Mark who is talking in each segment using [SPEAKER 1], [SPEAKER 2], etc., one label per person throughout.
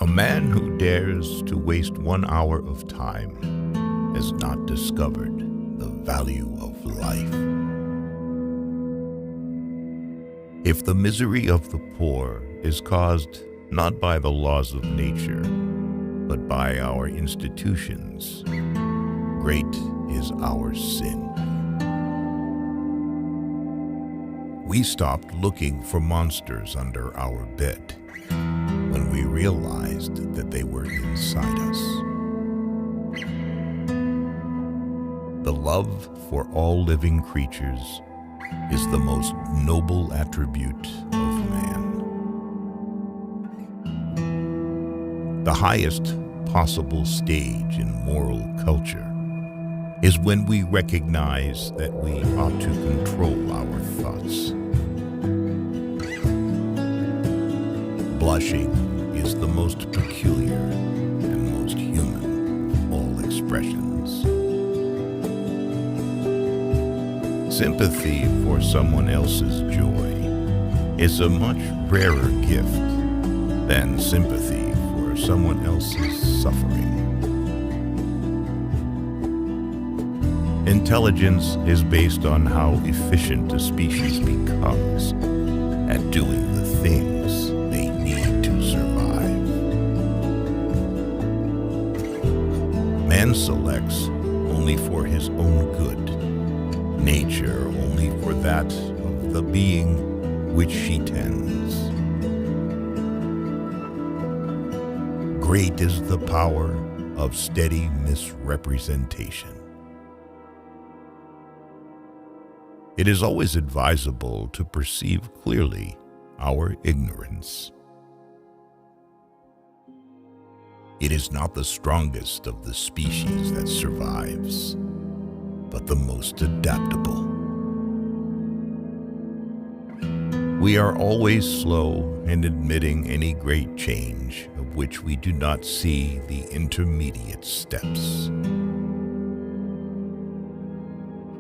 [SPEAKER 1] A man who dares to waste 1 hour of time has not discovered the value of life. If the misery of the poor is caused not by the laws of nature, but by our institutions, great is our sin. We stopped looking for monsters under our bed when we realized that they were inside us. The love for all living creatures is the most noble attribute of man. The highest possible stage in moral culture is when we recognize that we ought to control our thoughts. Blushing is the most peculiar and most human of all expressions. Sympathy for someone else's joy is a much rarer gift than sympathy for someone else's suffering. Intelligence is based on how efficient a species becomes at doing the things they need to survive. Man selects only for his own good, nature only for that of the being which she tends. Great is the power of steady misrepresentation. It is always advisable to perceive clearly our ignorance. It is not the strongest of the species that survives, but the most adaptable. We are always slow in admitting any great change of which we do not see the intermediate steps.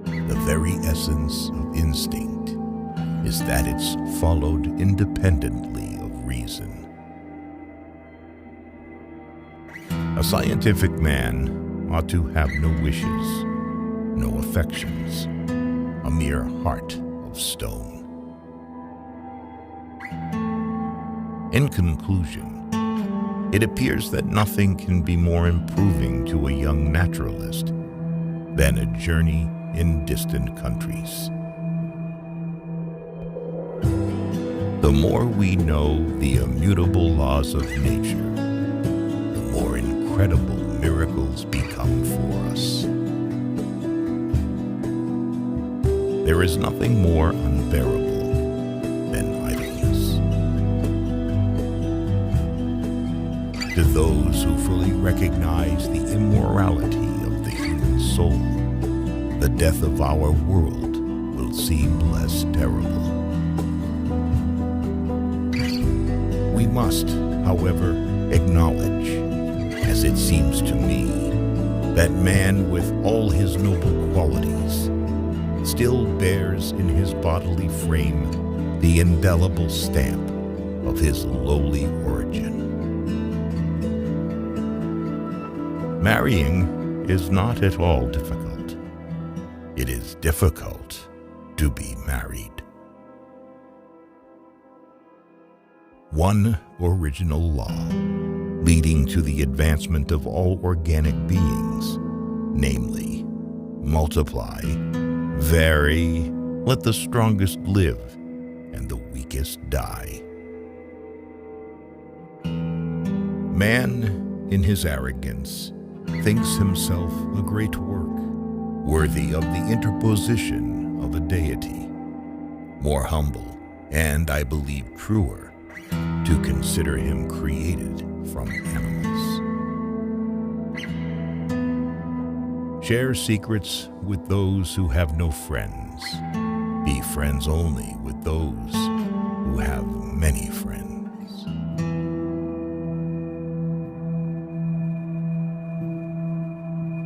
[SPEAKER 1] The very essence of instinct is that it's followed independently of reason. A scientific man ought to have no wishes, no affections, a mere heart of stone. In conclusion, it appears that nothing can be more improving to a young naturalist than a journey in distant countries. The more we know the immutable laws of nature, the more incredible miracles become for us. There is nothing more unbearable than idleness. To those who fully recognize the immorality of the human soul, the death of our world will seem less terrible. We must, however, acknowledge, as it seems to me, that man with all his noble qualities still bears in his bodily frame the indelible stamp of his lowly origin. Marrying is not at all difficult. It is difficult to be married. One original law leading to the advancement of all organic beings, namely, multiply, vary, let the strongest live, and the weakest die. Man, in his arrogance, thinks himself a great work, worthy of the interposition of a deity, more humble, and I believe truer, to consider him created from animals. Share secrets with those who have no friends. Be friends only with those who have many friends.